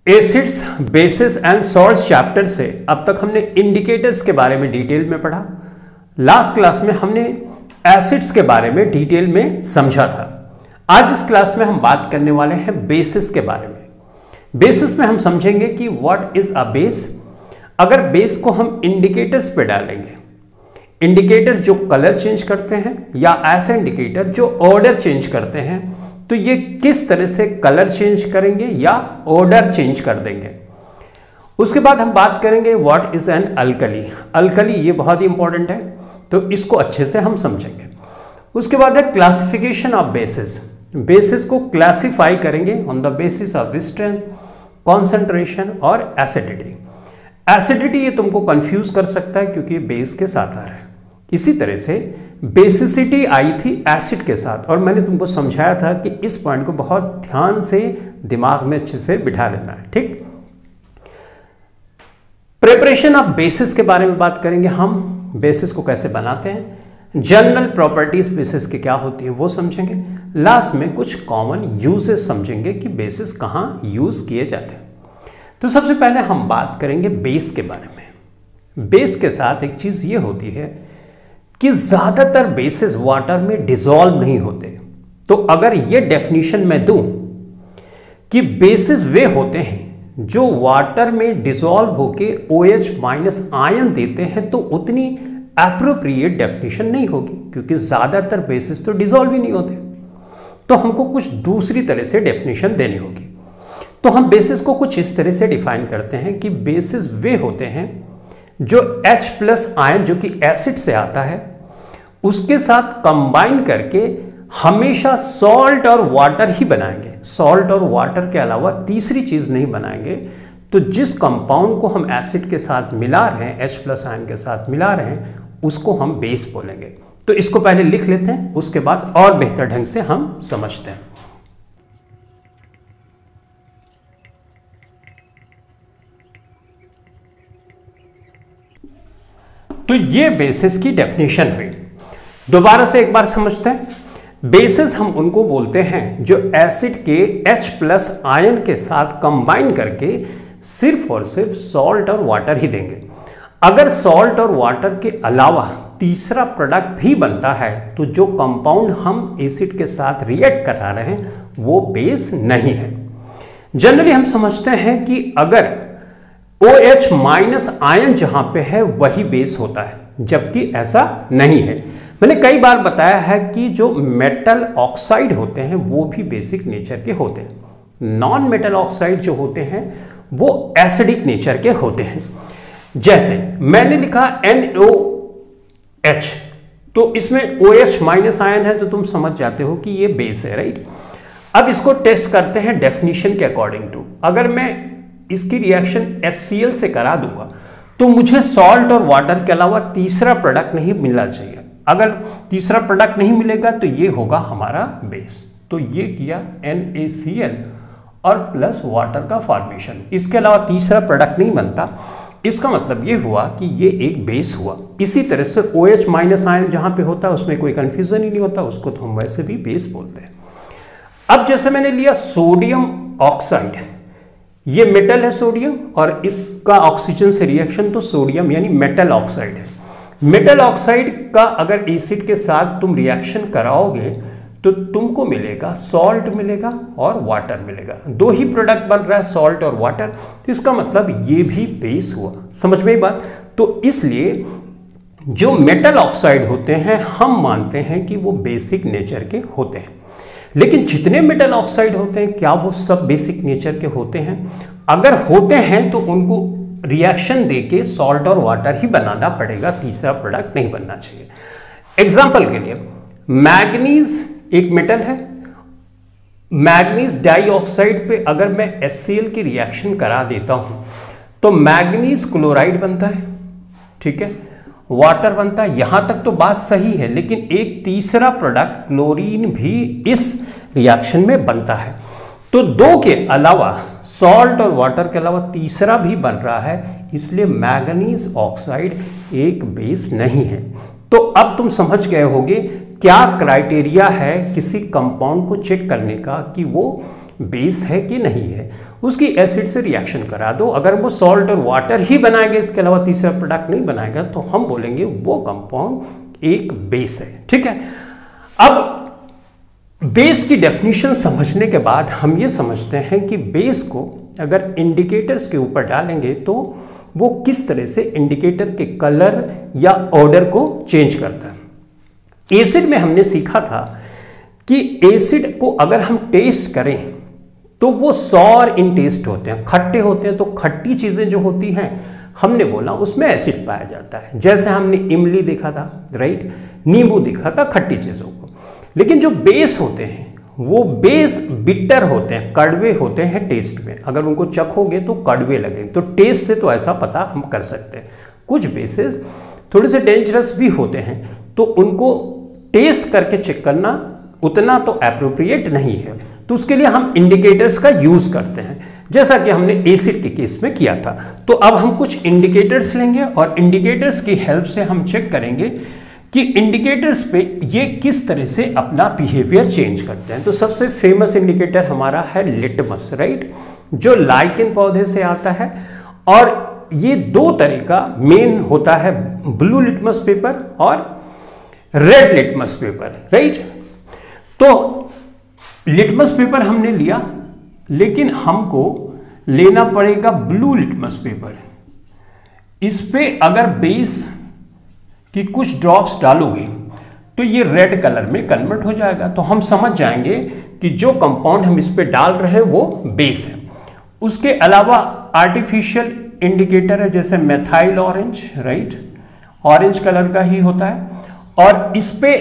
Acids, basis and salts chapter से अब तक हमने इंडिकेटर्स के बारे में डिटेल में पढ़ा। लास्ट क्लास में हमने एसिड्स के बारे में डिटेल में समझा था। आज इस क्लास में हम बात करने वाले हैं बेसिस के बारे में। बेसिस में हम समझेंगे कि व्हाट इज अ बेस। अगर बेस को हम इंडिकेटर्स पे डालेंगे, इंडिकेटर जो कलर चेंज करते हैं या ऐसे इंडिकेटर जो ऑर्डर चेंज करते हैं, तो ये किस तरह से कलर चेंज करेंगे या ऑर्डर चेंज कर देंगे। उसके बाद हम बात करेंगे what is an alkali. Alkali ये बहुत ही इंपॉर्टेंट है, तो इसको अच्छे से हम समझेंगे। उसके बाद है क्लासिफिकेशन ऑफ बेसिस। बेसिस को क्लासिफाई करेंगे on the basis of strength, concentration और एसिडिटी। एसिडिटी ये तुमको कंफ्यूज कर सकता है क्योंकि बेस के साथ आ रहा है। इसी तरह से बेसिसिटी आई थी एसिड के साथ, और मैंने तुमको समझाया था कि इस पॉइंट को बहुत ध्यान से दिमाग में अच्छे से बिठा लेना है, ठीक। प्रिपरेशन ऑफ बेसिस के बारे में बात करेंगे हम, बेसिस को कैसे बनाते हैं, जनरल प्रॉपर्टीज बेसिस के क्या होती हैं वो समझेंगे। लास्ट में कुछ कॉमन यूजेस समझेंगे कि बेसिस कहां यूज किए जाते हैं। तो सबसे पहले हम बात करेंगे बेस के बारे में। बेस के साथ एक चीज ये होती है कि ज्यादातर बेसिस वाटर में डिसॉल्व नहीं होते। तो अगर ये डेफिनेशन मैं दूं कि बेसिस वे होते हैं जो वाटर में डिसॉल्व होके OH- आयन देते हैं, तो उतनी एप्रोप्रिएट डेफिनेशन नहीं होगी क्योंकि ज्यादातर बेसिस तो डिसॉल्व ही नहीं होते। तो हमको कुछ दूसरी तरह से डेफिनेशन देनी होगी। तो हम बेसिस को कुछ इस तरह से डिफाइन करते हैं कि बेसिस वे होते हैं जो H+ आयन जो कि एसिड से आता है उसके साथ कंबाइन करके हमेशा सॉल्ट और वाटर ही बनाएंगे। सॉल्ट और वाटर के अलावा तीसरी चीज नहीं बनाएंगे। तो जिस कंपाउंड को हम एसिड के साथ मिला रहे हैं, H+ आयन के साथ मिला रहे हैं, उसको हम बेस बोलेंगे। तो इसको पहले लिख लेते हैं, उसके बाद और बेहतर ढंग से हम समझते हैं। तो ये बेसिस की डेफिनेशन हुई। दोबारा से एक बार समझते हैं। बेसिस हम उनको बोलते हैं जो एसिड के H+ आयन के साथ कंबाइन करके सिर्फ और सिर्फ सॉल्ट और वाटर ही देंगे। अगर सॉल्ट और वाटर के अलावा तीसरा प्रोडक्ट भी बनता है तो जो कंपाउंड हम एसिड के साथ रिएक्ट करा रहे हैं वो बेस नहीं है। जनरली हम समझते हैं कि अगर OH- आयन जहां पे है वही बेस होता है, जबकि ऐसा नहीं है। मैंने कई बार बताया है कि जो मेटल ऑक्साइड होते हैं वो भी बेसिक नेचर के होते हैं। नॉन मेटल ऑक्साइड जो होते हैं वो एसिडिक नेचर के होते हैं। जैसे मैंने लिखा NOH, तो इसमें OH- आयन है, तो तुम समझ जाते हो कि ये बेस है, राइट। अब इसको टेस्ट करते हैं डेफिनेशन के अकॉर्डिंग टू। अगर मैं इसकी रिएक्शन HCl से करा दूंगा तो मुझे सॉल्ट और वाटर के अलावा तीसरा प्रोडक्ट नहीं मिलना चाहिए। अगर तीसरा प्रोडक्ट नहीं मिलेगा तो ये होगा हमारा बेस। तो ये किया NaCl और प्लस वाटर का फॉर्मेशन, इसके अलावा तीसरा प्रोडक्ट नहीं बनता। इसका मतलब ये हुआ कि ये एक बेस हुआ। इसी तरह से OH- आयन जहां पे होता है उसमें कोई कंफ्यूजन ही नहीं होता, उसको तो हम वैसे भी बेस बोलते हैं। अब जैसे मैंने लिया सोडियम ऑक्साइड, ये मेटल है सोडियम, और इसका ऑक्सीजन से रिएक्शन, तो सोडियम यानी मेटल ऑक्साइड है। मेटल ऑक्साइड का अगर एसिड के साथ तुम रिएक्शन कराओगे तो तुमको मिलेगा सॉल्ट मिलेगा और वाटर मिलेगा। दो ही प्रोडक्ट बन रहा है, सॉल्ट और वाटर, तो इसका मतलब ये भी बेस हुआ। समझ में बात। तो इसलिए जो मेटल ऑक्साइड होते हैं हम मानते हैं कि वो बेसिक नेचर के होते हैं। लेकिन जितने मेटल ऑक्साइड होते हैं क्या वो सब बेसिक नेचर के होते हैं? अगर होते हैं तो उनको रिएक्शन देके सॉल्ट और वाटर ही बनाना पड़ेगा, तीसरा प्रोडक्ट नहीं बनना चाहिए। एग्जांपल के लिए मैग्नीज एक मेटल है, मैग्नीज डाइऑक्साइड पे अगर मैं HCl की रिएक्शन करा देता हूं तो मैग्नीज क्लोराइड बनता है, ठीक है, वाटर बनता है। यहां तक तो बात सही है, लेकिन एक तीसरा प्रोडक्ट क्लोरीन भी इस रिएक्शन में बनता है। तो दो के अलावा सॉल्ट और वाटर के अलावा तीसरा भी बन रहा है, इसलिए मैंगनीज ऑक्साइड एक बेस नहीं है। तो अब तुम समझ गए होगे क्या क्राइटेरिया है किसी कंपाउंड को चेक करने का कि वो बेस है कि नहीं है, उसकी एसिड से रिएक्शन करा दो। अगर वो सॉल्ट और वाटर ही बनाएगा, इसके अलावा तीसरा प्रोडक्ट नहीं बनाएगा, तो हम बोलेंगे वो कंपाउंड एक बेस है। ठीक है, अब बेस की डेफिनेशन समझने के बाद हम ये समझते हैं कि बेस को अगर इंडिकेटर्स के ऊपर डालेंगे तो वो किस तरह से इंडिकेटर के कलर या ऑर्डर को चेंज करता है। एसिड में हमने सीखा था कि एसिड को अगर हम टेस्ट करें तो वो सॉर इन टेस्ट होते हैं, खट्टे होते हैं। तो खट्टी चीजें जो होती हैं, हमने बोला उसमें एसिड पाया जाता है। जैसे हमने इमली देखा था, राइट, नींबू देखा था, खट्टी चीजों को। लेकिन जो बेस होते हैं वो बेस बिटर होते हैं, कड़वे होते हैं टेस्ट में। अगर उनको चखोगे तो कड़वे लगे, तो टेस्ट से तो ऐसा पता हम कर सकते हैं। कुछ बेसेस थोड़े से डेंजरस भी होते हैं, तो उनको टेस्ट करके चेक करना उतना तो एप्रोप्रिएट नहीं है, तो उसके लिए हम इंडिकेटर्स का यूज करते हैं, जैसा कि हमने एसिड के केस में किया था। तो अब हम कुछ इंडिकेटर्स लेंगे और इंडिकेटर्स की हेल्प से हम चेक करेंगे कि इंडिकेटर्स पे ये किस तरह से अपना बिहेवियर चेंज करते हैं। तो सबसे फेमस इंडिकेटर हमारा है लिटमस, राइट, जो लाइकेन पौधे से आता है। और ये दो तरह का मेन होता है, ब्लू लिटमस पेपर और रेड लिटमस पेपर, राइट। तो लिटमस पेपर हमने लिया, लेकिन हमको लेना पड़ेगा ब्लू लिटमस पेपर। इस पे अगर बेस कि कुछ ड्रॉप्स डालोगे तो ये रेड कलर में कन्वर्ट हो जाएगा। तो हम समझ जाएंगे कि जो कंपाउंड हम इस पे डाल रहे हैं वो बेस है। उसके अलावा आर्टिफिशियल इंडिकेटर है, जैसे methyl orange, right, orange colour का ही होता है। और इस पे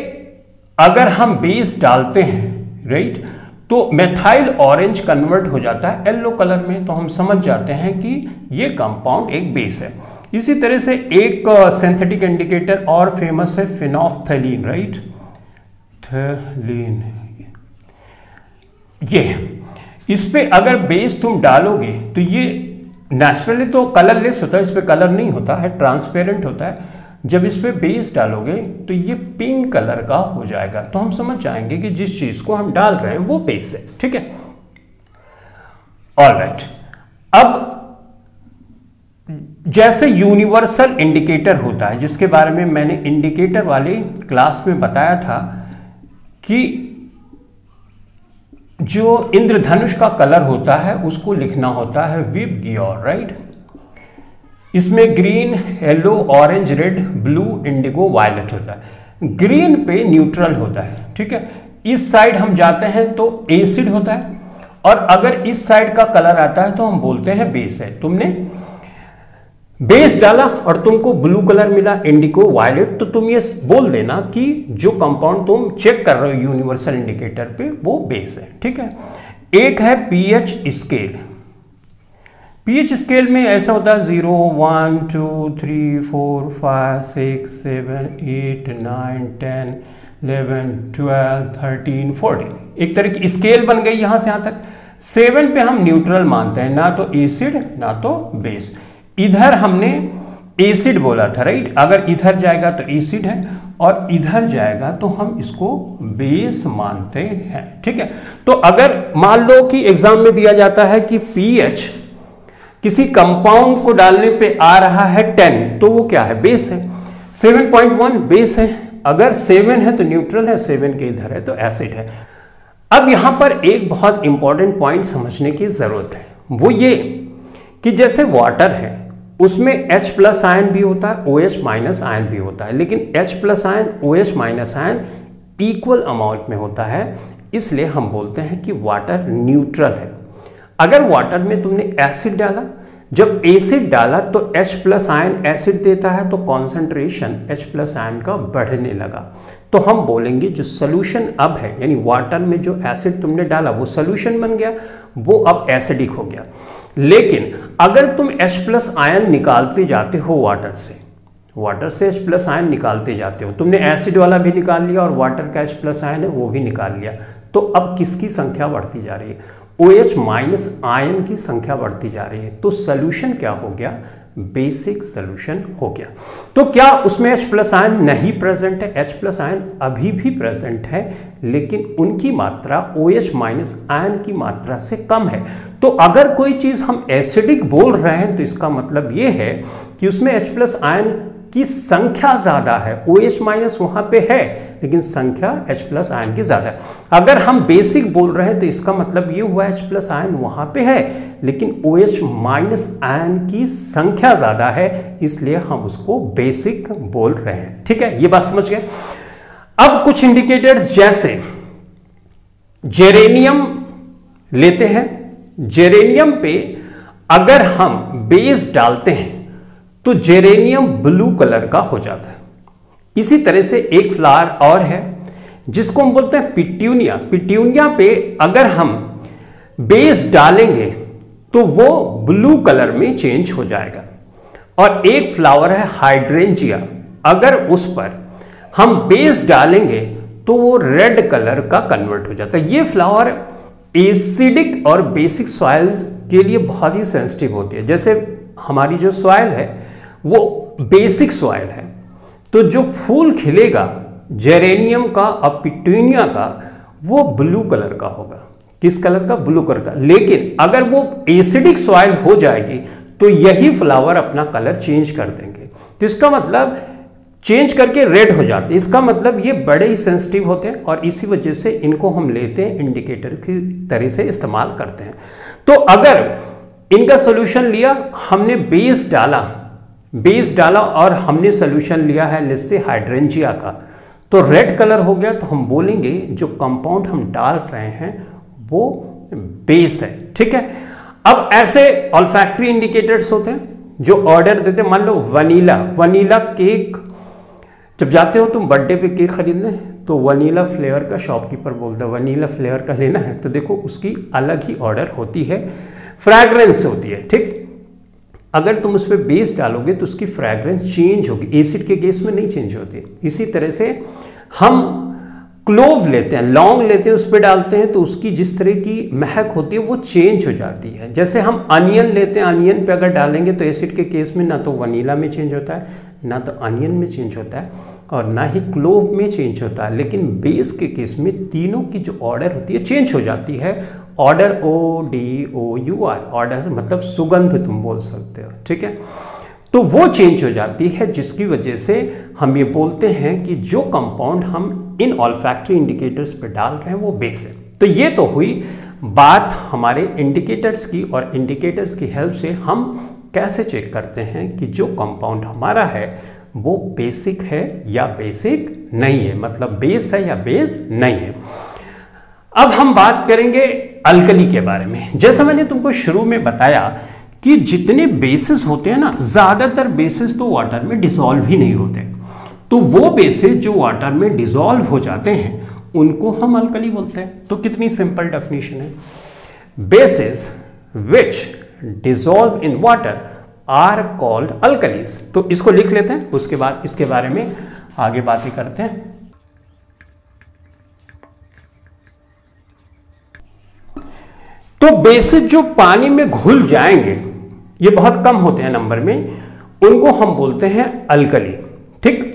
अगर हम बेस डालते हैं, राइट, तो मेथाइल ऑरेंज कन्वर्ट हो जाता है येलो कलर में। तो हम समझ जाते हैं कि ये कंपाउंड एक बेस है। इसी तरह से एक सिंथेटिक इंडिकेटर और फेमस है, फिनोल्फ्थलीन, राइट, थलीन। ये इस पे अगर बेस तुम डालोगे तो ये नेचुरली तो कलरलेस होता है, इस पे कलर नहीं होता है, ट्रांसपेरेंट होता है। जब इस पे बेस डालोगे तो ये पिंक कलर का हो जाएगा। तो हम समझ जाएंगे कि जिस चीज को हम डाल रहे हैं वो बेस है। ठीक है, ऑलराइट। अब जैसे यूनिवर्सल इंडिकेटर होता है, जिसके बारे में मैंने इंडिकेटर वाले क्लास में बताया था कि जो इंद्रधनुष का कलर होता है उसको लिखना होता है विबग्योर, राइट। इसमें green, yellow, orange, red, blue, indigo, violet होता है। ग्रीन पे न्यूट्रल होता है, ठीक है। इस साइड हम जाते हैं तो एसिड होता है, और अगर इस साइड का कलर आता है तो हम बोलते हैं बेस है। तुमने बेस डाला और तुमको ब्लू कलर मिला, इंडिगो, वायलेट, तो तुम ये बोल देना कि जो कंपाउंड तुम चेक कर रहे हो यूनिवर्सल इंडिकेटर पे वो बेस है, ठीक है। एक है पीएच स्केल। पीएच स्केल में ऐसा होता है 0, 1, 2, 3, 4, 5, 6, 7, 8, 9, 10, 11, 12, 13, 14। एक तरह की स्केल बन गई यहां से यहां तक। 7 पे हम न्यूट्रल मानते हैं, ना तो एसिड ना तो बेस। इधर हमने एसिड बोला था, राइट। अगर इधर जाएगा तो एसिड है और इधर जाएगा तो हम इसको बेस मानते हैं, ठीक है। तो अगर मान लो कि एग्जाम में दिया जाता है कि पीएच किसी कंपाउंड को डालने पे आ रहा है 10, तो वो क्या है, बेस है। 7.1 बेस है, अगर 7 है तो न्यूट्रल है, 7 के इधर है तो एसिड है। अब यहां पर एक बहुत इंपॉर्टेंट पॉइंट समझने की जरूरत है, वो ये कि जैसे वाटर है उसमें H+ आयन भी होता है, OH- आयन भी होता है, लेकिन H+ ion OH- ion equal amount में होता है, इसलिए हम बोलते हैं कि वाटर न्यूट्रल है। अगर वाटर में तुमने एसिड डाला, जब एसिड डाला तो H+ आयन एसिड देता है, तो कॉन्सेंट्रेशन H+ आयन का बढ़ने लगा। तो हम बोलेंगे जो सोल्यूशन अब है, यानी वाटर में जो एसिड तुमने डाला वो सोल्यूशन बन गया, वो अब एसिडिक हो गया। लेकिन अगर तुम H+ आयन निकालते जाते हो वाटर से H+ आयन निकालते जाते हो, तुमने एसिड वाला भी निकाल लिया और वाटर का H+ आयन है वो भी निकाल लिया, तो अब किसकी संख्या बढ़ती जा रही है, OH- आयन की संख्या बढ़ती जा रही है। तो सोल्यूशन क्या हो गया, बेसिक सॉल्यूशन हो गया। तो क्या उसमें H प्लस आयन नहीं प्रेजेंट है? H प्लस आयन अभी भी प्रेजेंट है, लेकिन उनकी मात्रा OH माइनस आयन की मात्रा से कम है। तो अगर कोई चीज हम एसिडिक बोल रहे हैं तो इसका मतलब यह है कि उसमें H प्लस आयन की संख्या ज्यादा है। OH माइनस वहां पे है, लेकिन संख्या H प्लस आयन की ज्यादा है। अगर हम बेसिक बोल रहे हैं तो इसका मतलब ये हुआ H प्लस आयन वहां पे है, लेकिन OH माइनस आयन की संख्या ज्यादा है, इसलिए हम उसको बेसिक बोल रहे हैं। ठीक है, ये बात समझ गए। अब कुछ इंडिकेटर्स जैसे जेरेनियम लेते हैं। जेरेनियम पे अगर हम बेस डालते हैं तो जेरेनियम ब्लू कलर का हो जाता है। इसी तरह से एक फ्लावर और है जिसको हम बोलते हैं पिट्यूनिया। पिट्यूनिया पे अगर हम बेस डालेंगे तो वो ब्लू कलर में चेंज हो जाएगा। और एक फ्लावर है हाइड्रेंजिया, अगर उस पर हम बेस डालेंगे तो वो रेड कलर का कन्वर्ट हो जाता है। ये फ्लावर एसिडिक और बेसिक सॉइल के लिए बहुत ही सेंसिटिव होती है। जैसे हमारी जो सॉइल है वो बेसिक सॉइल है, तो जो फूल खिलेगा जेरेनियम का और पिट्यूनिया का वो ब्लू कलर का होगा। किस कलर का? ब्लू कलर का। लेकिन अगर वो एसिडिक सॉइल हो जाएगी तो यही फ्लावर अपना कलर चेंज कर देंगे, तो इसका मतलब चेंज करके रेड हो जाते हैं। इसका मतलब ये बड़े ही सेंसिटिव होते हैं और इसी वजह से इनको हम लेते हैं इंडिकेटर की तरह से इस्तेमाल करते हैं। तो अगर इनका सॉल्यूशन लिया, हमने बेस डाला और हमने सॉल्यूशन लिया है लिस्से हाइड्रेंजिया का, तो रेड कलर हो गया, तो हम बोलेंगे जो कंपाउंड हम डाल रहे हैं वो बेस है। ठीक है। अब ऐसे ऑल्फैक्टरी इंडिकेटर्स होते हैं जो ऑर्डर देते हैं। मान लो वनीला केक, जब जाते हो तुम बर्थडे पे केक खरीदने तो वनीला फ्लेवर का शॉपकीपर बोलता है वनीला फ्लेवर का लेना है, तो देखो उसकी अलग ही ऑर्डर होती है, फ्रैग्रेंस होती है। ठीक, अगर तुम उस पर बेस डालोगे तो उसकी फ्रैग्रेंस चेंज होगी, एसिड के केस में नहीं चेंज होती। इसी तरह से हम क्लोव लेते हैं, लौंग लेते हैं, उस पर डालते हैं तो उसकी जिस तरह की महक होती है वो चेंज हो जाती है। जैसे हम अनियन लेते हैं, अनियन पे अगर डालेंगे तो एसिड के केस में ना तो वनीला में चेंज होता है, ना तो अनियन में चेंज होता है और ना ही क्लोव में चेंज होता है। लेकिन बेस के केस में तीनों की जो ऑर्डर होती है चेंज हो जाती है। ऑर्डर ODOUR, ऑर्डर मतलब सुगंध तुम बोल सकते हो। ठीक है, तो वो चेंज हो जाती है, जिसकी वजह से हम ये बोलते हैं कि जो कंपाउंड हम इन ऑल्फैक्टरी इंडिकेटर्स पे डाल रहे हैं वो बेस है। तो ये तो हुई बात हमारे इंडिकेटर्स की, और इंडिकेटर्स की हेल्प से हम कैसे चेक करते हैं कि जो कंपाउंड हमारा है वो बेसिक है या बेसिक नहीं है, मतलब बेस है या बेस नहीं है। अब हम बात करेंगे अल्कली के बारे में। जैसा मैंने तुमको शुरू में बताया कि जितने बेसिस होते हैं ना, ज्यादातर बेसिस तो वाटर में डिसॉल्व ही नहीं होते, तो वो बेसिस जो वाटर में डिसॉल्व हो जाते हैं उनको हम अल्कली बोलते हैं। तो कितनी सिंपल डेफिनेशन है, bases which dissolve in water are called alkalis. तो इसको लिख लेते हैं, उसके बाद इसके बारे में आगे बातें करते हैं। तो बेसिस जो पानी में घुल जाएंगे, ये बहुत कम होते हैं नंबर में, उनको हम बोलते हैं अल्कली। ठीक,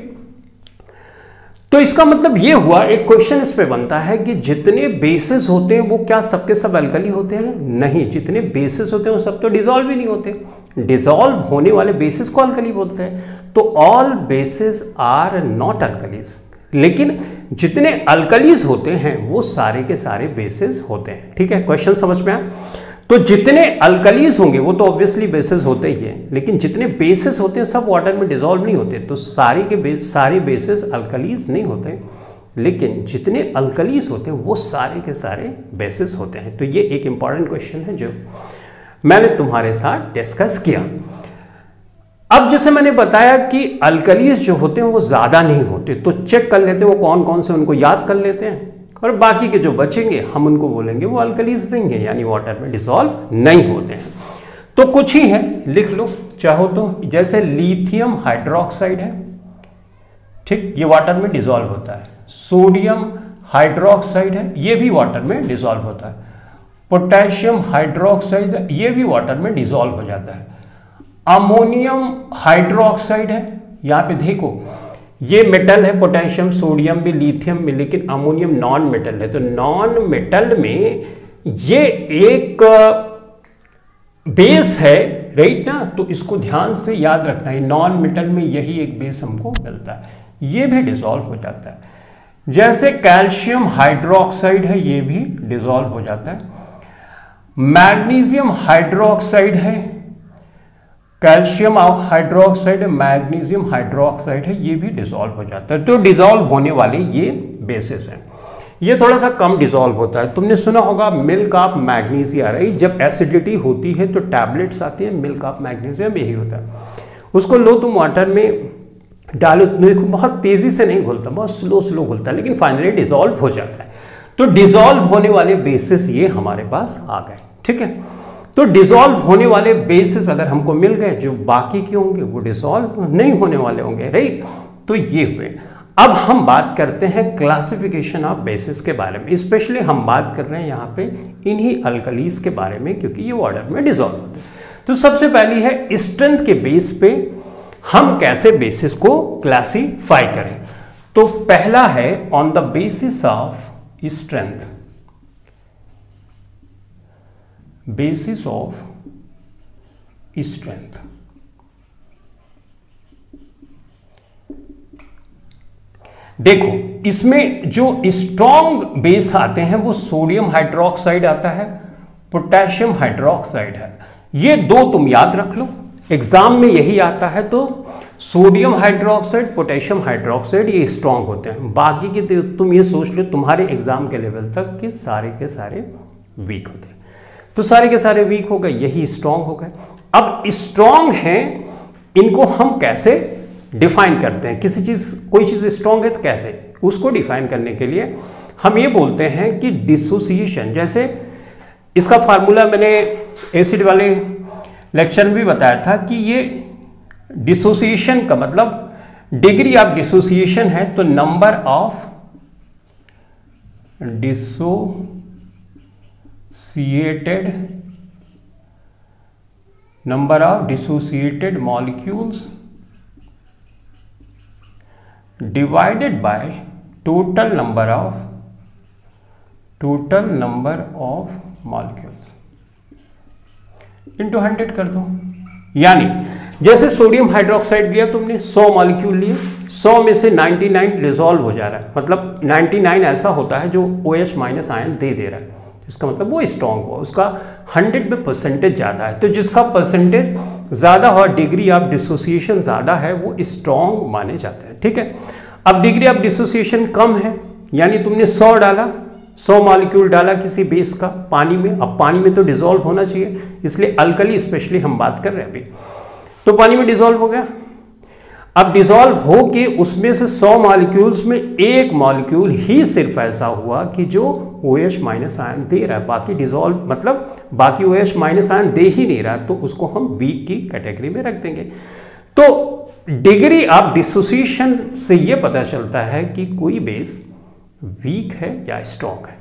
तो इसका मतलब ये हुआ, एक क्वेश्चन इस पे बनता है कि जितने बेसिस होते हैं वो क्या सबके सब अल्कली होते हैं? नहीं, जितने बेसिस होते हैं वो सब तो डिसॉल्व ही नहीं होते। डिसॉल्व होने वाले बेसिस को अल्कली बोलते हैं। तो all bases are not alkalis, लेकिन जितने अल्कलीज होते हैं वो सारे के सारे बेसिस होते हैं। ठीक है, क्वेश्चन समझ में आया? तो जितने अल्कलीज होंगे वो तो ऑब्वियसली बेसिस होते ही हैं, लेकिन जितने बेसिस होते हैं सब वाटर में डिसॉल्व नहीं होते, तो सारे बेसिस अल्कलीज नहीं होते, लेकिन जितने अल्कलीज होते हैं वो सारे के सारे बेसिस होते हैं। तो ये एक इंपॉर्टेंट क्वेश्चन है जो मैंने तुम्हारे साथ डिस्कस किया। अब जैसे मैंने बताया कि अल्कलीज जो होते हैं वो ज्यादा नहीं होते, तो चेक कर लेते हैं वो कौन कौन से, उनको याद कर लेते हैं, और बाकी के जो बचेंगे हम उनको बोलेंगे वो अल्कलीज नहीं है, यानी वाटर में डिसॉल्व नहीं होते हैं। तो कुछ ही है, लिख लो चाहो तो। जैसे लिथियम हाइड्रोक्साइड है, ठीक, ये वाटर में डिसॉल्व होता है। सोडियम हाइड्रोक्साइड है, ये भी वाटर में डिसॉल्व होता है। पोटेशियम हाइड्रोक्साइड, ये भी वाटर में डिसॉल्व हो जाता है। अमोनियम हाइड्रोक्साइड है, यहां पे देखो ये मेटल है, पोटेशियम, सोडियम भी, लिथियम भी, लेकिन अमोनियम नॉन मेटल है। तो नॉन मेटल में ये एक बेस है, राइट ना, तो इसको ध्यान से याद रखना है। नॉन मेटल में यही एक बेस हमको मिलता है, ये भी डिसॉल्व हो जाता है। जैसे कैल्शियम हाइड्रोक्साइड है, ये भी डिसॉल्व हो जाता है। मैग्नीशियम हाइड्रोक्साइड है, कैल्शियम हाइड्रोक्साइड, मैग्नीशियम हाइड्रोक्साइड है, ये भी डिसॉल्व हो जाता है। तो डिसॉल्व होने वाले ये बेसिस हैं। ये थोड़ा सा कम डिसॉल्व होता है। तुमने सुना होगा मिल्क ऑफ मैग्नीशिया, राइट, जब एसिडिटी होती है तो टैबलेट्स आती है मिल्क ऑफ मैग्नीशियम, यही होता है। उसको लो तुम वाटर में डालो, देखो बहुत तेजी से नहीं घुलता, बहुत स्लो स्लो घुलता है, लेकिन फाइनली डिसॉल्व हो जाता है। तो डिसॉल्व होने वाले बेसिस ये हमारे पास आ गए, ठीक है। तो डिसॉल्व होने वाले बेसिस अगर हमको मिल गए, जो बाकी के होंगे वो डिसॉल्व नहीं होने वाले होंगे, राइट। तो ये हुए। अब हम बात करते हैं क्लासिफिकेशन ऑफ बेसिस के बारे में। स्पेशली हम बात कर रहे हैं यहाँ पे इन्हीं अल्कलीज के बारे में, क्योंकि ये वाटर में डिसॉल्व होते हैं। तो सबसे पहली है स्ट्रेंथ के बेस पे हम कैसे बेसिस को क्लासीफाई करें। तो पहला है on the basis of strength, basis of strength. देखो इसमें जो स्ट्रॉन्ग बेस आते हैं वो सोडियम हाइड्रोक्साइड आता है, पोटेशियम हाइड्रोक्साइड है। ये दो तुम याद रख लो, एग्जाम में यही आता है। तो सोडियम हाइड्रोक्साइड, पोटेशियम हाइड्रोक्साइड ये स्ट्रॉन्ग होते हैं। बाकी के तुम ये सोच लो तुम्हारे एग्जाम के लेवल तक कि सारे के सारे वीक होते हैं। तो सारे के सारे वीक हो गए, यही स्ट्रॉन्ग हो गए। अब स्ट्रॉन्ग हैं, इनको हम कैसे डिफाइन करते हैं? किसी चीज, कोई चीज स्ट्रॉन्ग है तो कैसे, उसको डिफाइन करने के लिए हम ये बोलते हैं कि डिसोसिएशन। जैसे इसका फार्मूला मैंने एसिड वाले लेक्चर में भी बताया था कि ये डिसोसिएशन का मतलब डिग्री ऑफ डिसोसिएशन है, तो number of dissociated molecules divided by total number of molecules into 100 कर दो। यानी जैसे सोडियम हाइड्रोक्साइड लिया तुमने, 100 मॉलिक्यूल लिए, 100 में से 99 डिसॉल्व हो जा रहा है, मतलब 99 ऐसा होता है जो OH माइनस आयन दे रहा है, इसका मतलब वो स्ट्रॉन्ग हुआ, उसका 100 में परसेंटेज ज़्यादा है। तो जिसका परसेंटेज ज़्यादा हो, डिग्री ऑफ डिसोसिएशन ज़्यादा है, वो स्ट्रॉन्ग माने जाते हैं, ठीक है। अब डिग्री ऑफ डिसोसिएशन कम है, यानी तुमने 100 डाला, 100 मॉलिक्यूल डाला किसी बेस का पानी में। अब पानी में तो डिसॉल्व होना चाहिए, इसलिए अल्कली स्पेशली हम बात कर रहे हैं अभी। तो पानी में डिसॉल्व हो गया। अब डिसॉल्व हो के उसमें से 100 मॉलिक्यूल्स में एक मॉलिक्यूल ही सिर्फ ऐसा हुआ कि जो OH माइनस आयन दे रहा है, बाकी डिसॉल्व मतलब बाकी OH माइनस आयन दे ही नहीं रहा, तो उसको हम वीक की कैटेगरी में रख देंगे। तो डिग्री ऑफ डिसोसिएशन से यह पता चलता है कि कोई बेस वीक है या स्ट्रॉन्ग है।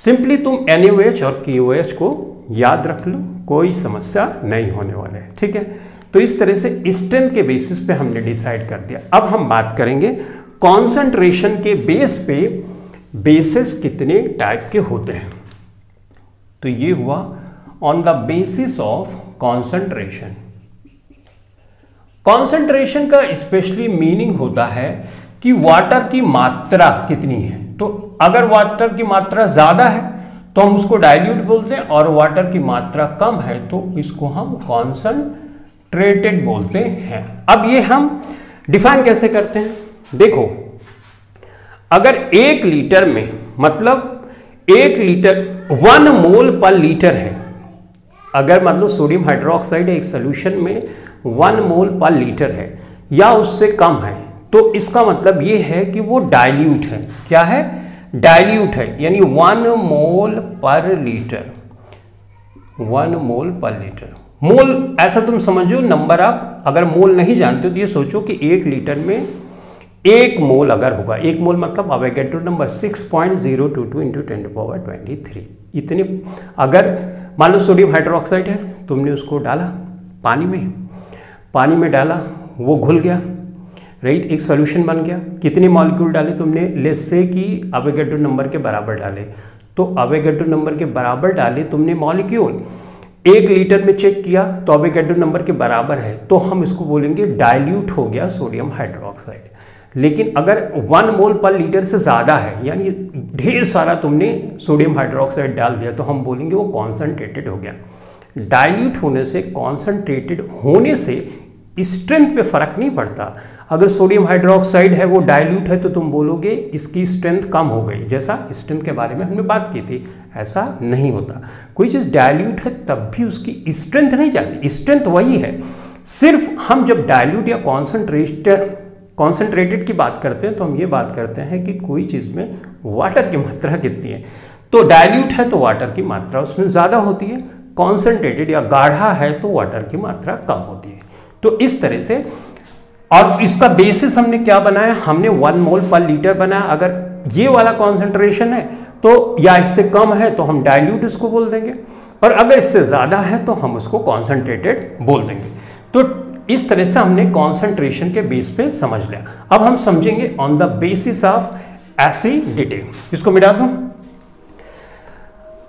सिंपली तुम NaOH और KOH को याद रख लो, कोई समस्या नहीं होने वाला है, ठीक है। तो इस तरह से स्ट्रेंथ के बेसिस पे हमने डिसाइड कर दिया। अब हम बात करेंगे कॉन्सेंट्रेशन के बेस पे बेसिस कितने टाइप के होते हैं। तो ये हुआ on the basis of concentration. Concentration का स्पेशली मीनिंग होता है कि वाटर की मात्रा कितनी है। तो अगर वाटर की मात्रा ज्यादा है तो हम उसको डाइल्यूट बोलते हैं, और वाटर की मात्रा कम है तो इसको हम कॉन्सेंट्रेटेड बोलते हैं। अब ये हम डिफाइन कैसे करते हैं? देखो, अगर 1 लीटर में, मतलब 1 लीटर 1 मोल पर लीटर है, अगर मान लो सोडियम हाइड्रोक्साइड एक सोल्यूशन में 1 मोल पर लीटर है या उससे कम है, तो इसका मतलब ये है कि वो डाइल्यूट है। क्या है? डाइल्यूट है, यानी 1 मोल पर लीटर। 1 मोल पर लीटर, मोल ऐसा तुम समझो नंबर ऑफ, अगर मोल नहीं जानते तो ये सोचो कि 1 लीटर में 1 मोल अगर होगा, 1 मोल मतलब अवोगाड्रो नंबर 6.022 इंटू 10⁻23। इतने, अगर मान लो सोडियम हाइड्रोक्साइड है, तुमने उसको डाला पानी में डाला, वो घुल गया, राइट, एक सॉल्यूशन बन गया। कितने मॉलिक्यूल डाले तुमने, लेट्स से कि अवोगाड्रो नंबर के बराबर डाले, तो अवोगाड्रो नंबर के बराबर डाले तुमने मॉलिक्यूल, 1 लीटर में चेक किया तो अवोगाड्रो नंबर के बराबर है, तो हम इसको बोलेंगे डाइल्यूट हो गया सोडियम हाइड्रोक्साइड। लेकिन अगर 1 मोल पर लीटर से ज़्यादा है, यानी ढेर सारा तुमने सोडियम हाइड्रोक्साइड डाल दिया, तो हम बोलेंगे वो कॉन्सनट्रेटेड हो गया। डाइल्यूट होने से, कॉन्सनट्रेटेड होने से स्ट्रेंथ पे फर्क नहीं पड़ता। अगर सोडियम हाइड्रोक्साइड है वो डाइल्यूट है तो तुम बोलोगे इसकी स्ट्रेंथ कम हो गई, जैसा स्ट्रेंथ के बारे में हमने बात की थी। ऐसा नहीं होता, कोई चीज़ डाइल्यूट है तब भी उसकी स्ट्रेंथ नहीं जाती, स्ट्रेंथ वही है। सिर्फ हम जब डाइल्यूट या कॉन्सनट्रेटेड की बात करते हैं तो हम ये बात करते हैं कि कोई चीज़ में वाटर की मात्रा कितनी है। तो डाइल्यूट है तो वाटर की मात्रा उसमें ज़्यादा होती है, कॉन्सनट्रेटेड या गाढ़ा है तो वाटर की मात्रा कम होती है। तो इस तरह से, और इसका बेसिस हमने क्या बनाया, हमने 1 मोल पर लीटर बनाया। अगर ये वाला कॉन्सेंट्रेशन है तो या इससे कम है तो हम डाइल्यूट इसको बोल देंगे, और अगर इससे ज़्यादा है तो हम उसको कॉन्सेंट्रेटेड बोल देंगे। तो इस तरह से हमने कॉन्सेंट्रेशन के बेस पे समझ लिया। अब हम समझेंगे on the basis of acidity. इसको मिटा दूं,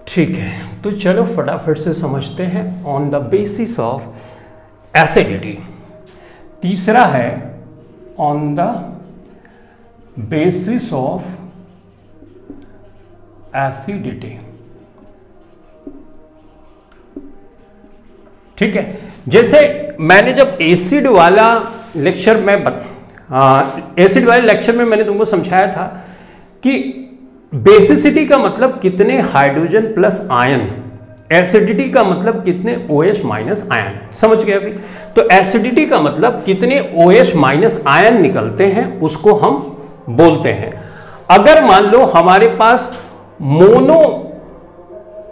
ठीक है, तो चलो फटाफट से समझते हैं on the basis of acidity. तीसरा है on the basis of acidity. ठीक है, जैसे मैंने जब एसिड वाला लेक्चर में एसिड वाले लेक्चर में मैंने तुमको समझाया था कि बेसिसिटी का मतलब कितने हाइड्रोजन प्लस आयन, एसिडिटी का मतलब कितने OH माइनस आयन। समझ गए अभी? तो एसिडिटी का मतलब कितने OH माइनस आयन निकलते हैं उसको हम बोलते हैं। अगर मान लो हमारे पास मोनो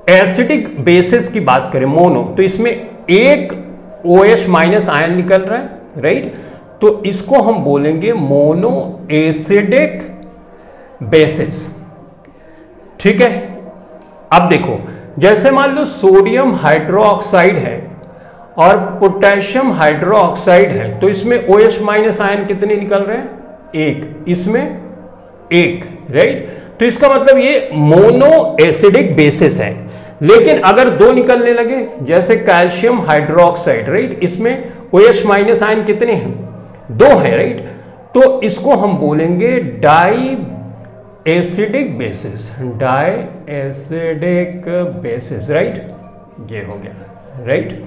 एसिडिक बेसिस की बात करें, मोनो, तो इसमें एक OH माइनस आयन निकल रहा है, राइट, तो इसको हम बोलेंगे मोनो एसिडिक बेसिस। ठीक है, अब देखो, जैसे मान लो सोडियम हाइड्रोक्साइड है और पोटेशियम हाइड्रोक्साइड है, तो इसमें OH माइनस आयन कितने निकल रहे हैं, एक, इसमें एक, राइट, तो इसका मतलब ये मोनो एसिडिक बेसिस है। लेकिन अगर दो निकलने लगे, जैसे कैल्शियम हाइड्रोक्साइड, राइट, इसमें OH माइनस आयन कितने हैं, दो है, राइट, तो इसको हम बोलेंगे di acidic bases, di acidic bases, right, ये हो गया, राइट।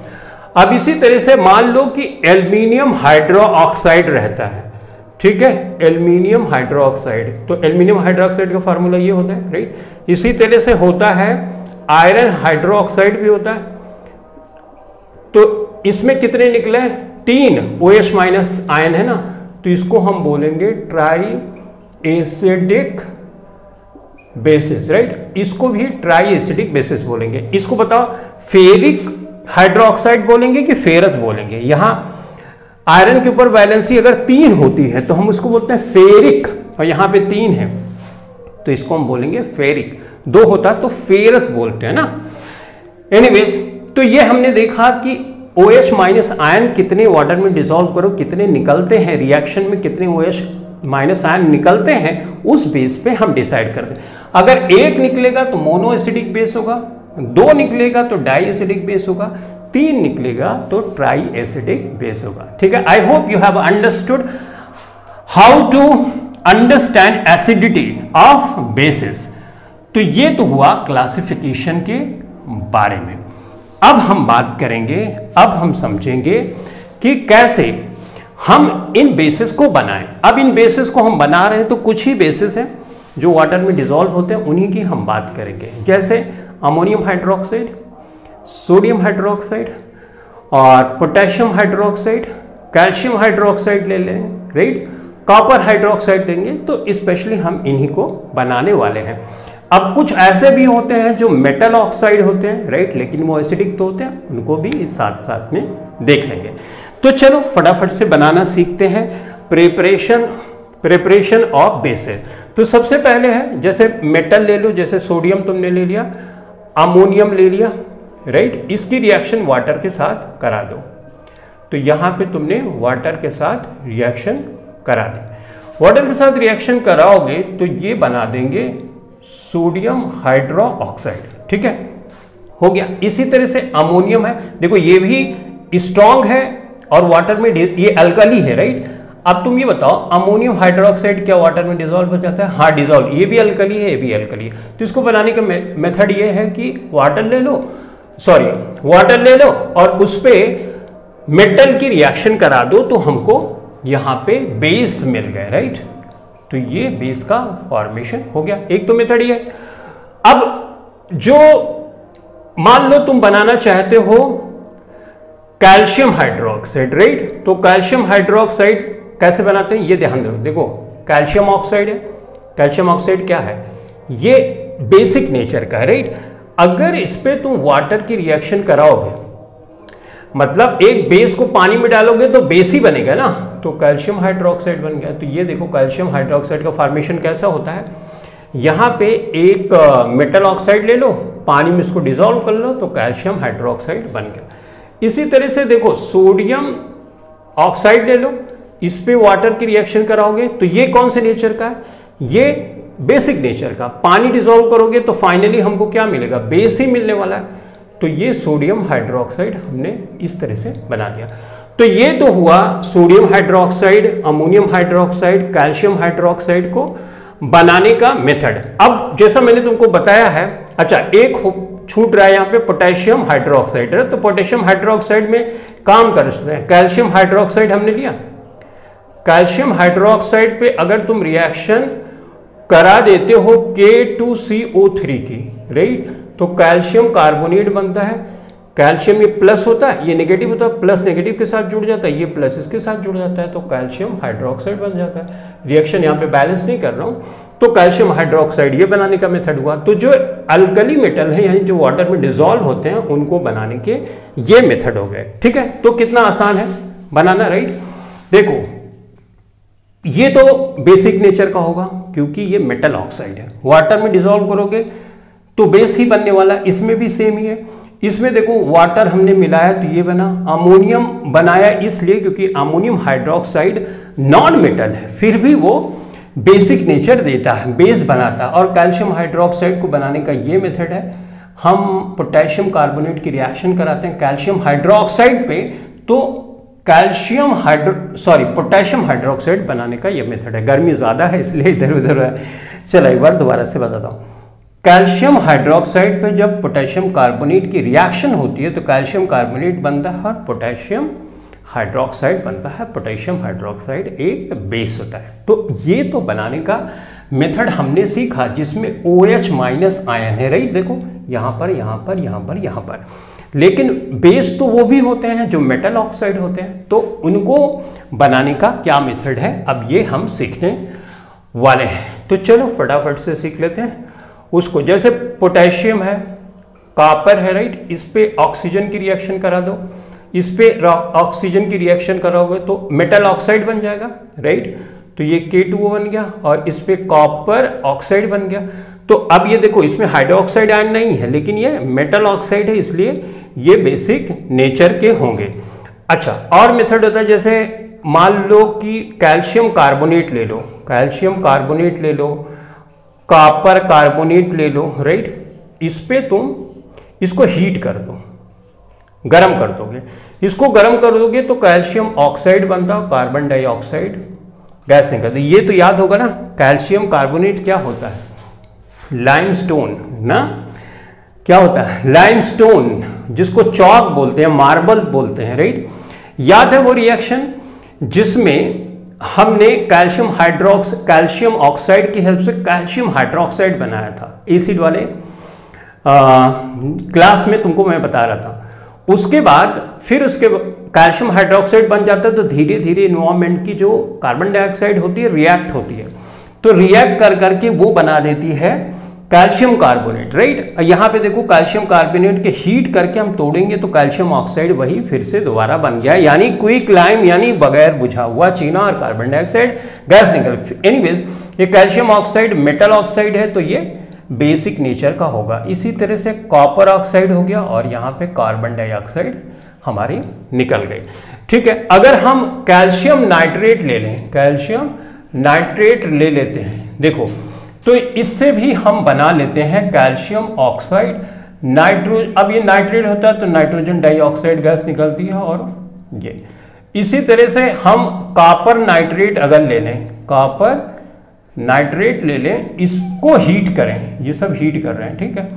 अब इसी तरह से मान लो कि एल्युमिनियम हाइड्रोक्साइड रहता है, ठीक है, एल्युमिनियम हाइड्रोक्साइड, तो एल्युमिनियम हाइड्रोक्साइड का फार्मूला ये होता है, राइट। इसी तरह से होता है आयरन हाइड्रोक्साइड भी होता है, तो इसमें कितने निकले, 3 OH माइनस आयन है ना, तो इसको हम बोलेंगे ट्राई एसिडिक बेसिस, राइट, इसको भी ट्राई एसिडिक बेसिस बोलेंगे। इसको बताओ फेरिक हाइड्रोक्साइड बोलेंगे कि फेरस बोलेंगे। यहां आयरन के ऊपर वैलेंसी अगर 3 होती है तो हम उसको बोलते हैं फेरिक, और यहां पे 3 है तो इसको हम बोलेंगे फेरिक। 2 होता तो फेरस बोलते हैं ना। एनीवेज, तो ये हमने देखा कि OH माइनस आयन कितने वाटर में डिसॉल्व करो कितने निकलते हैं, रिएक्शन में कितने OH माइनस आयन निकलते हैं, उस बेस पे हम डिसाइड करते हैं। अगर 1 निकलेगा तो मोनो एसिडिक बेस होगा, 2 निकलेगा तो डाई एसिडिक बेस होगा, 3 निकलेगा तो ट्राई एसिडिक बेस होगा। ठीक है, I hope you have understood how to understand acidity of bases. तो ये तो हुआ क्लासिफिकेशन के बारे में। अब हम बात करेंगे, अब हम समझेंगे कि कैसे हम इन बेसिस को बनाएं। अब इन बेसिस को हम बना रहे हैं तो कुछ ही बेसिस हैं जो वाटर में डिसॉल्व होते हैं, उन्हीं की हम बात करेंगे, जैसे अमोनियम हाइड्रोक्साइड, सोडियम हाइड्रोक्साइड और पोटेशियम हाइड्रोक्साइड, कैल्शियम हाइड्रोक्साइड ले लें, राइट, कॉपर हाइड्रोक्साइड देंगे, तो स्पेशली हम इन्हीं को बनाने वाले हैं। अब कुछ ऐसे भी होते हैं जो मेटल ऑक्साइड होते हैं, राइट, लेकिन वो एसिडिक तो होते हैं, उनको भी इस साथ साथ में देख लेंगे। तो चलो फटाफट से बनाना सीखते हैं। Preparation of bases. तो सबसे पहले है, जैसे मेटल ले लो, जैसे सोडियम तुमने ले लिया, अमोनियम ले लिया, राइट, इसकी रिएक्शन वाटर के साथ करा दो। तो यहां पे तुमने वाटर के साथ रिएक्शन करा दी। वाटर के साथ रिएक्शन कराओगे तो ये बना देंगे सोडियम हाइड्रोक्साइड, ठीक है, हो गया। इसी तरह से अमोनियम है, देखो ये भी स्ट्रॉन्ग है और वाटर में ये अल्कली है, राइट। अब तुम ये बताओ अमोनियम हाइड्रोक्साइड क्या वाटर में डिसॉल्व हो जाता है? हाँ डिसॉल्व, ये भी अल्कली है, ये भी अल्कली है। तो इसको बनाने का मेथड ये है कि वाटर ले लो और उस पे मेटल की रिएक्शन करा दो तो हमको यहां पे बेस मिल गए, राइट। तो ये बेस का फॉर्मेशन हो गया, एक तो मेथड ये है। अब जो मान लो तुम बनाना चाहते हो कैल्शियम हाइड्रोक्साइड, राइट, तो कैल्शियम हाइड्रोक्साइड कैसे बनाते हैं ये ध्यान दो। देखो कैल्शियम ऑक्साइड है, कैल्शियम ऑक्साइड क्या है? ये बेसिक नेचर का है, राइट। अगर इस पे तुम वाटर की रिएक्शन कराओगे, मतलब एक बेस को पानी में डालोगे तो बेस ही बनेगा ना, तो कैल्शियम हाइड्रोक्साइड बन गया। तो ये देखो कैल्शियम हाइड्रोक्साइड का फॉर्मेशन कैसा होता है, यहां पे एक मेटल ऑक्साइड ले लो, पानी में इसको डिसॉल्व कर लो तो कैल्शियम हाइड्रोक्साइड बन गया। इसी तरह से देखो सोडियम ऑक्साइड ले लो, इस पे वाटर की रिएक्शन कराओगे तो ये कौन से नेचर का है? ये बेसिक नेचर का। पानी डिसॉल्व करोगे तो फाइनली हमको क्या मिलेगा? बेस ही मिलने वाला है। तो ये सोडियम हाइड्रोक्साइड हमने इस तरह से बना दिया। तो ये तो हुआ sodium hydroxide, ammonium hydroxide, calcium hydroxide को बनाने का मेथड। अब जैसा मैंने तुमको बताया है, अच्छा एक छूट रहा है यहाँ पे पोटेशियम हाइड्रोक्साइड है, तो पोटेशियम हाइड्रोक्साइड में काम कर सकते हैं। कैल्शियम हाइड्रोक्साइड हमने लिया, कैल्शियम हाइड्रोक्साइड पे अगर तुम रिएक्शन करा देते हो K2CO3 की, राइट, तो कैल्शियम कार्बोनेट बनता है। कैल्शियम ये प्लस होता है, ये नेगेटिव होता है, प्लस नेगेटिव के साथ जुड़ जाता है, ये प्लस इसके साथ जुड़ जाता है, तो कैल्शियम हाइड्रोक्साइड बन जाता है। रिएक्शन यहाँ पे बैलेंस नहीं कर रहा हूँ, तो कैल्शियम हाइड्रोक्साइड ये बनाने का मेथड हुआ। तो जो अल्कली मेटल है यानी जो वाटर में डिसॉल्व होते हैं उनको बनाने के ये मेथड हो गए, ठीक है। तो कितना आसान है बनाना, राइट। देखो ये तो बेसिक नेचर का होगा क्योंकि ये मेटल ऑक्साइड है, वाटर में डिसॉल्व करोगे तो बेस ही बनने वाला है। इसमें भी सेम ही है, इसमें देखो वाटर हमने मिलाया तो ये बना। अमोनियम बनाया इसलिए क्योंकि अमोनियम हाइड्रोक्साइड नॉन मेटल है, फिर भी वो बेसिक नेचर देता है, बेस बनाता है। और कैल्शियम हाइड्रोक्साइड को बनाने का ये मेथड है, हम पोटेशियम कार्बोनेट की रिएक्शन कराते हैं कैल्शियम हाइड्रोक्साइड पे, तो पोटेशियम हाइड्रोक्साइड बनाने का ये मेथड है। गर्मी ज्यादा है इसलिए इधर उधर है। चलो एक बार दोबारा से बताता हूँ। कैल्शियम हाइड्रोक्साइड पे जब पोटेशियम कार्बोनेट की रिएक्शन होती है तो कैल्शियम कार्बोनेट बनता है और पोटेशियम हाइड्रोक्साइड बनता है। पोटेशियम हाइड्रोक्साइड एक बेस होता है। तो ये तो बनाने का मेथड हमने सीखा जिसमें OH माइनस आयन है, राइट। देखो यहाँ पर, यहाँ पर, यहाँ पर, यहाँ पर, लेकिन बेस तो वो भी होते हैं जो मेटल ऑक्साइड होते हैं, तो उनको बनाने का क्या मेथड है अब ये हम सीखने वाले हैं। तो चलो फटाफट से सीख लेते हैं उसको। जैसे पोटेशियम है, कॉपर है, राइट, इस पे ऑक्सीजन की रिएक्शन करा दो, इस पे ऑक्सीजन की रिएक्शन कराओगे तो मेटल ऑक्साइड बन जाएगा, राइट। तो ये K2O बन गया और इस पे कॉपर ऑक्साइड बन गया। तो अब ये देखो इसमें हाइड्रोक्साइड आयन नहीं है लेकिन ये मेटल ऑक्साइड है, इसलिए ये बेसिक नेचर के होंगे। अच्छा, और मेथड होता है जैसे मान लो कि कैल्शियम कार्बोनेट ले लो, कैल्शियम कार्बोनेट ले लो, कॉपर कार्बोनेट ले लो, राइट। इस पे तुम इसको हीट कर दो, गरम कर दोगे, इसको गरम कर दोगे तो कैल्शियम ऑक्साइड बनता है, कार्बन डाइऑक्साइड गैस निकलती। ये तो याद होगा ना, कैल्शियम कार्बोनेट क्या होता है? लाइमस्टोन ना, क्या होता है? लाइमस्टोन, जिसको चॉक बोलते हैं, मार्बल बोलते हैं, राइट। याद है वो रिएक्शन जिसमें हमने कैल्शियम ऑक्साइड की हेल्प से कैल्शियम हाइड्रोक्साइड बनाया था, एसिड वाले क्लास में तुमको मैं बता रहा था। उसके बाद फिर उसके कैल्शियम हाइड्रोक्साइड बन जाता है तो धीरे धीरे एनवायरमेंट की जो कार्बन डाइऑक्साइड होती है रिएक्ट होती है, तो रिएक्ट कर करके वो बना देती है कैल्शियम कार्बोनेट, राइट। यहाँ पे देखो कैल्शियम कार्बोनेट के हीट करके हम तोड़ेंगे तो कैल्शियम ऑक्साइड वही फिर से दोबारा बन गया, यानी क्विक लाइम, यानी बगैर बुझा हुआ चीना और कार्बन डाइऑक्साइड गैस निकल। एनीवेज ये कैल्शियम ऑक्साइड मेटल ऑक्साइड है तो ये बेसिक नेचर का होगा। इसी तरह से कॉपर ऑक्साइड हो गया और यहाँ पे कार्बन डाइऑक्साइड हमारे निकल गए। ठीक है, अगर हम कैल्शियम नाइट्रेट ले लें, कैल्शियम नाइट्रेट ले लेते हैं, देखो तो इससे भी हम बना लेते हैं कैल्शियम ऑक्साइड नाइट्रोजन। अब ये नाइट्रेट होता है तो नाइट्रोजन डाइऑक्साइड गैस निकलती है, और ये इसी तरह से हम कॉपर नाइट्रेट अगर ले लें, कॉपर नाइट्रेट ले लें, इसको हीट करें, ये सब हीट कर रहे हैं, ठीक है,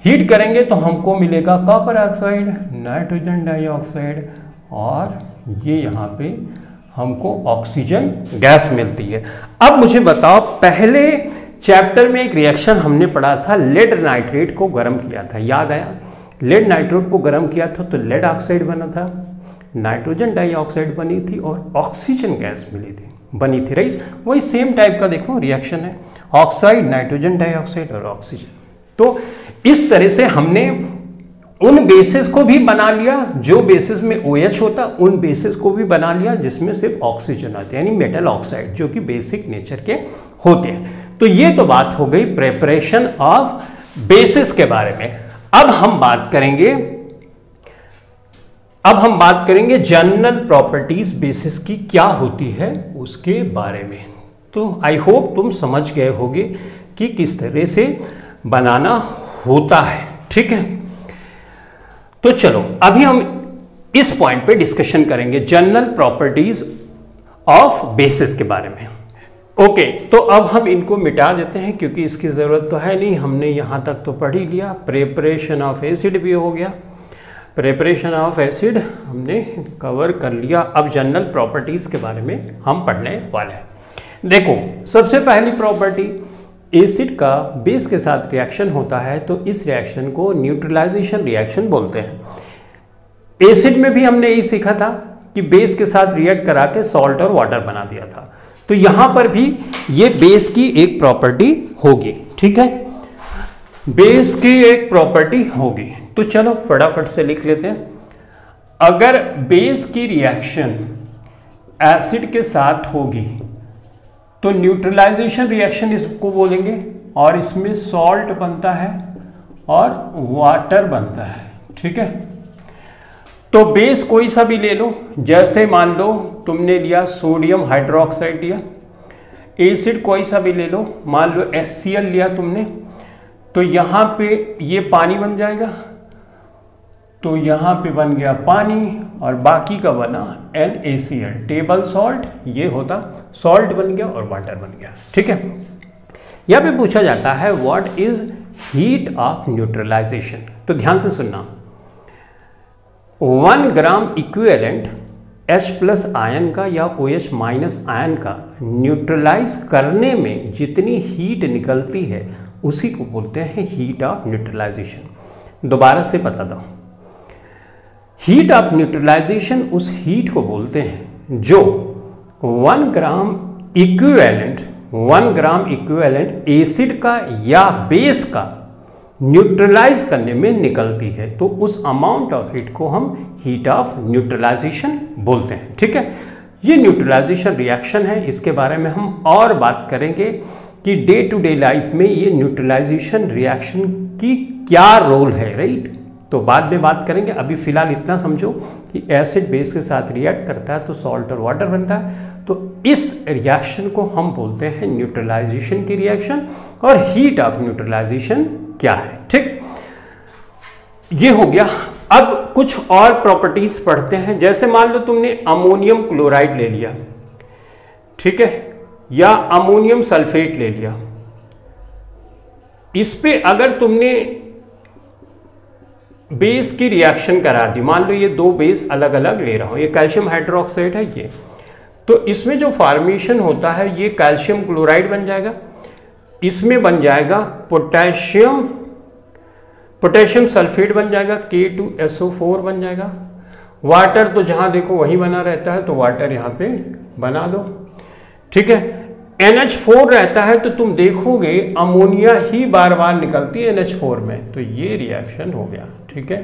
हीट करेंगे तो हमको मिलेगा कॉपर ऑक्साइड, नाइट्रोजन डाइऑक्साइड, और ये यहाँ पे हमको ऑक्सीजन गैस मिलती है। अब मुझे बताओ, पहले चैप्टर में एक रिएक्शन हमने पढ़ा था, लेड नाइट्रेट को गर्म किया था, याद आया? लेड नाइट्रेट को गर्म किया था तो लेड ऑक्साइड बना था, नाइट्रोजन डाइऑक्साइड बनी थी और ऑक्सीजन गैस बनी थी, राइट? वही सेम टाइप का देखो रिएक्शन है, ऑक्साइड, नाइट्रोजन डाइऑक्साइड और ऑक्सीजन। तो इस तरह से हमने उन बेसिस को भी बना लिया, जो बेसिस में OH होता, उन बेसिस को भी बना लिया जिसमें सिर्फ ऑक्सीजन आते हैं, यानी मेटल ऑक्साइड, जो कि बेसिक नेचर के होते हैं। तो ये तो बात हो गई प्रिपरेशन ऑफ बेसिस के बारे में। अब हम बात करेंगे जनरल प्रॉपर्टीज बेसिस की क्या होती है उसके बारे में। तो आई होप तुम समझ गए होगे कि किस तरह से बनाना होता है, ठीक है? तो चलो अभी हम इस पॉइंट पे डिस्कशन करेंगे जनरल प्रॉपर्टीज ऑफ बेसिस के बारे में। ओके, तो अब हम इनको मिटा देते हैं क्योंकि इसकी ज़रूरत तो है नहीं, हमने यहाँ तक तो पढ़ ही लिया। प्रिपरेशन ऑफ एसिड भी हो गया, प्रिपरेशन ऑफ एसिड हमने कवर कर लिया। अब जनरल प्रॉपर्टीज़ के बारे में हम पढ़ने वाले हैं। देखो, सबसे पहली प्रॉपर्टी, एसिड का बेस के साथ रिएक्शन होता है तो इस रिएक्शन को न्यूट्रलाइजेशन रिएक्शन बोलते हैं। एसिड में भी हमने यही सीखा था कि बेस के साथ रिएक्ट करा के सॉल्ट और वाटर बना दिया था, तो यहां पर भी ये बेस की एक प्रॉपर्टी होगी, ठीक है? बेस की एक प्रॉपर्टी होगी। तो चलो फटाफट से लिख लेते हैं। अगर बेस की रिएक्शन एसिड के साथ होगी तो न्यूट्रलाइजेशन रिएक्शन इसको बोलेंगे, और इसमें सॉल्ट बनता है और वाटर बनता है, ठीक है? तो बेस कोई सा भी ले लो, जैसे मान लो तुमने लिया सोडियम हाइड्रोक्साइड लिया, एसिड कोई सा भी ले लो, मान लो HCl लिया तुमने, तो यहाँ पे ये पानी बन जाएगा, तो यहाँ पे बन गया पानी और बाकी का बना NaCl, टेबल सॉल्ट, ये होता सॉल्ट बन गया और वाटर बन गया, ठीक है? यहाँ पे पूछा जाता है what is heat of neutralization. तो ध्यान से सुनना, 1 ग्राम इक्विवेलेंट H+ आयन का या OH- आयन का न्यूट्रलाइज करने में जितनी हीट निकलती है उसी को बोलते हैं हीट ऑफ न्यूट्रलाइजेशन। दोबारा से बताता हूँ, हीट ऑफ न्यूट्रलाइजेशन उस हीट को बोलते हैं जो 1 ग्राम इक्विवेलेंट एसिड का या बेस का न्यूट्रलाइज करने में निकलती है, तो उस अमाउंट ऑफ हीट को हम हीट ऑफ न्यूट्रलाइजेशन बोलते हैं, ठीक है? ये न्यूट्रलाइजेशन रिएक्शन है, इसके बारे में हम और बात करेंगे कि डे टू डे लाइफ में ये न्यूट्रलाइजेशन रिएक्शन की क्या रोल है, राइट? तो बाद में बात करेंगे। अभी फिलहाल इतना समझो कि एसिड बेस के साथ रिएक्ट करता है तो सॉल्ट और वाटर बनता है, तो इस रिएक्शन को हम बोलते हैं न्यूट्रलाइजेशन की रिएक्शन, और हीट ऑफ न्यूट्रलाइजेशन क्या है, ठीक? ये हो गया। अब कुछ और प्रॉपर्टीज पढ़ते हैं। जैसे मान लो तुमने अमोनियम क्लोराइड ले लिया, ठीक है, या अमोनियम सल्फेट ले लिया, इस पे अगर तुमने बेस की रिएक्शन करा दी, मान लो ये दो बेस अलग अलग ले रहा हूं, ये कैल्शियम हाइड्रोक्साइड है ये, तो इसमें जो फॉर्मेशन होता है ये कैल्शियम क्लोराइड बन जाएगा, इसमें बन जाएगा पोटेशियम सल्फेट बन जाएगा, K2SO4 बन जाएगा। वाटर तो जहां देखो वहीं बना रहता है, तो वाटर यहां पे बना दो, ठीक है। NH4 रहता है तो तुम देखोगे अमोनिया ही बार बार निकलती है NH4 में, तो ये रिएक्शन हो गया, ठीक है।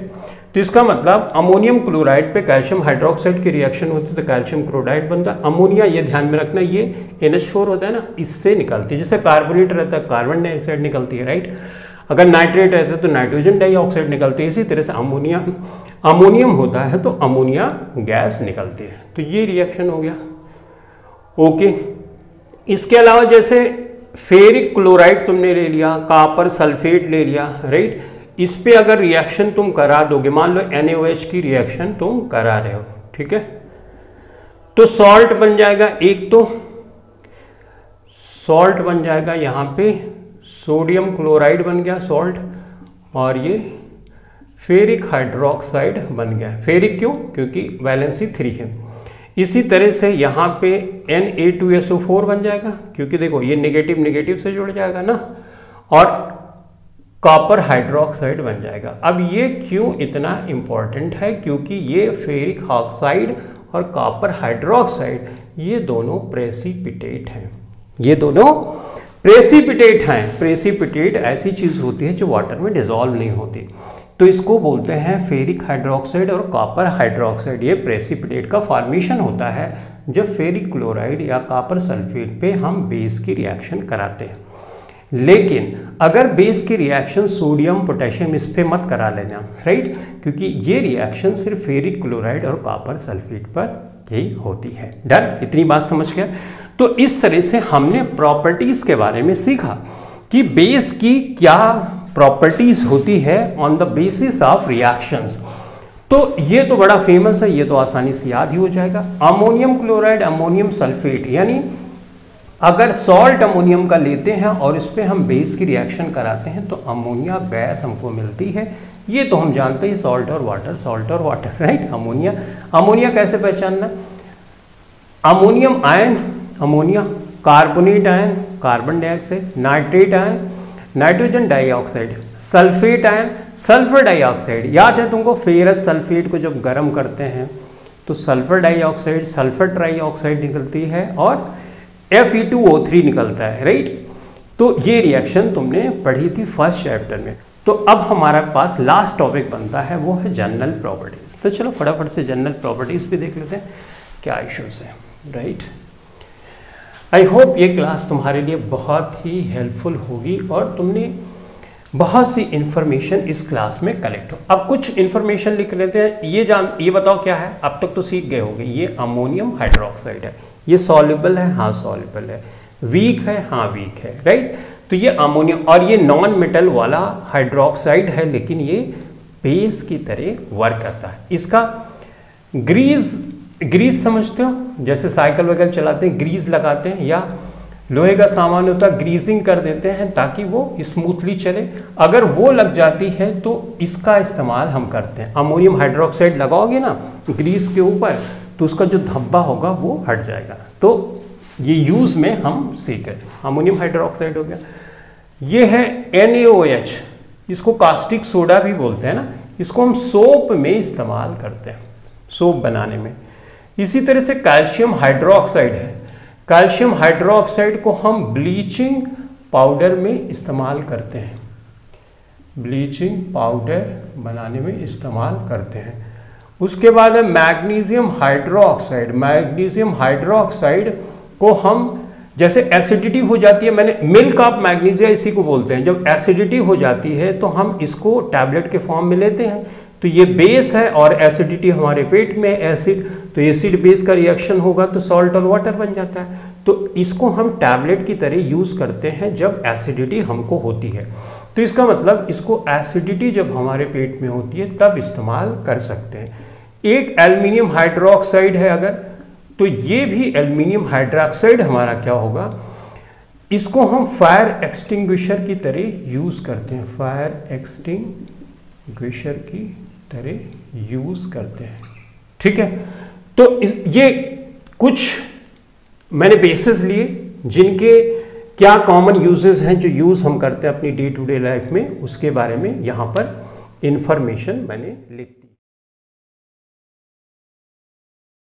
तो इसका मतलब अमोनियम क्लोराइड पे कैल्शियम हाइड्रोक्साइड की रिएक्शन होती है तो कैल्शियम क्लोराइड बनता है। अमोनिया, ये ध्यान में रखना, ये NH4 होता है ना, इससे निकलती है। जैसे कार्बोनेट रहता है, कार्बन डाइऑक्साइड निकलती है, राइट। अगर नाइट्रेट रहता है तो नाइट्रोजन डाइऑक्साइड निकलते हैं। इसी तरह से अमोनियम होता है तो अमोनिया गैस निकलती है। तो ये रिएक्शन हो गया। ओके, इसके अलावा जैसे फेरिक क्लोराइड तुमने ले लिया, कॉपर सल्फेट ले लिया, राइट। इस पे अगर रिएक्शन तुम करा दोगे, मान लो NaOH की रिएक्शन तुम करा रहे हो, ठीक है, तो सॉल्ट बन जाएगा। एक तो सॉल्ट बन जाएगा, यहाँ पे सोडियम क्लोराइड बन गया सॉल्ट, और ये फेरिक हाइड्रोक्साइड बन गया। फेरिक क्यों? क्योंकि वैलेंसी 3 है। इसी तरह से यहाँ पे Na2SO4 बन जाएगा, क्योंकि देखो ये नेगेटिव नेगेटिव से जुड़ जाएगा ना, और कॉपर हाइड्रोक्साइड बन जाएगा। अब ये क्यों इतना इंपॉर्टेंट है? क्योंकि ये फेरिक ऑक्साइड और कॉपर हाइड्रोक्साइड ये दोनों प्रेसिपिटेट हैं। ये दोनों प्रेसिपिटेट हैं। प्रेसिपिटेट ऐसी चीज होती है जो वाटर में डिसॉल्व नहीं होती, तो इसको बोलते हैं फेरिक हाइड्रोक्साइड और कॉपर हाइड्रोक्साइड। ये प्रेसिपिटेट का फॉर्मेशन होता है जब फेरिक क्लोराइड या कॉपर सल्फेट पे हम बेस की रिएक्शन कराते हैं। लेकिन अगर बेस की रिएक्शन सोडियम पोटेशियम इस पे मत करा लेना, राइट, क्योंकि ये रिएक्शन सिर्फ फेरिक क्लोराइड और कॉपर सल्फेट पर ही होती है। डन, इतनी बात समझ गया। तो इस तरह से हमने प्रॉपर्टीज के बारे में सीखा कि बेस की क्या प्रॉपर्टीज होती है on the basis of reactions. तो ये तो बड़ा फेमस है, ये तो आसानी से याद ही हो जाएगा। अमोनियम क्लोराइड, अमोनियम सल्फेट, यानी अगर सॉल्ट अमोनियम का लेते हैं और इस पे हम बेस की रिएक्शन कराते हैं तो अमोनिया गैस हमको मिलती है। ये तो हम जानते हैं, सॉल्ट और वाटर, सॉल्ट और वाटर, राइट। अमोनिया कैसे पहचानना? Ammonium ion, ammonia, carbonate ion, carbon dioxide, nitrate ion, nitrogen dioxide, sulphate ion, sulphur dioxide. याद है तुमको, फेरस सल्फेट को जब गर्म करते हैं तो सल्फर डाइऑक्साइड, सल्फर ट्राइऑक्साइड निकलती है और Fe2O3 निकलता है, राइट। तो ये रिएक्शन तुमने पढ़ी थी फर्स्ट चैप्टर में। तो अब हमारे पास लास्ट टॉपिक बनता है, वो है जनरल प्रॉपर्टीज। तो चलो फटाफट से जनरल प्रॉपर्टीज भी देख लेते हैं क्या इश्यूज है, राइट। आई होप ये क्लास तुम्हारे लिए बहुत ही हेल्पफुल होगी और तुमने बहुत सी इंफॉर्मेशन इस क्लास में कलेक्ट हो। अब कुछ इंफॉर्मेशन लिख लेते हैं। ये बताओ क्या है, अब तक तो सीख गए होगे। ये अमोनियम हाइड्रोक्साइड है, ये सॉल्युबल है, हाँ सॉल्युबल है, वीक है, हाँ वीक है, राइट। तो ये अमोनियम, और ये नॉन मेटल वाला हाइड्रोक्साइड है, लेकिन ये बेस की तरह वर्क करता है। इसका ग्रीस समझते हो, जैसे साइकिल वगैरह चलाते हैं ग्रीस लगाते हैं, या लोहे का सामान होता है ग्रीसिंग कर देते हैं ताकि वो स्मूथली चले। अगर वो लग जाती है तो इसका इस्तेमाल हम करते हैं। अमोनियम हाइड्रोक्साइड लगाओगे ना ग्रीस के ऊपर तो उसका जो धब्बा होगा वो हट जाएगा। तो ये यूज़ में हम सीख रहे हैं। अमोनियम हाइड्रोक्साइड हो गया। ये है NaOH, इसको कास्टिक सोडा भी बोलते हैं ना, इसको हम सोप में इस्तेमाल करते हैं, सोप बनाने में। इसी तरह से कैल्शियम हाइड्रोक्साइड है, कैल्शियम हाइड्रोक्साइड को हम ब्लीचिंग पाउडर में इस्तेमाल करते हैं, ब्लीचिंग पाउडर बनाने में इस्तेमाल करते हैं। उसके बाद है मैग्नीशियम हाइड्रोक्साइड। मैग्नीशियम हाइड्रोक्साइड को हम, जैसे एसिडिटी हो जाती है, मैंने मिल्क ऑफ मैग्नीशिया इसी को बोलते हैं, जब एसिडिटी हो जाती है तो हम इसको टैबलेट के फॉर्म में लेते हैं। तो ये बेस है और एसिडिटी हमारे पेट में एसिड, तो एसिड बेस का रिएक्शन होगा तो सॉल्ट और वाटर बन जाता है। तो इसको हम टैबलेट की तरह यूज़ करते हैं जब एसिडिटी हमको होती है। तो इसका मतलब इसको एसिडिटी जब हमारे पेट में होती है तब इस्तेमाल कर सकते हैं। एक एल्युमिनियम हाइड्रोक्साइड है अगर, तो ये भी एल्युमिनियम हाइड्रोक्साइड हमारा क्या होगा, इसको हम फायर एक्सटिंग्विशर की तरह यूज़ करते हैं, फायर एक्सटिंग्विशर की तरह यूज़ करते हैं, ठीक है। तो ये कुछ मैंने बेसिस लिए जिनके क्या कॉमन यूजेस हैं जो यूज़ हम करते हैं अपनी डे टू डे लाइफ में, उसके बारे में यहाँ पर इंफॉर्मेशन मैंने लिख दी।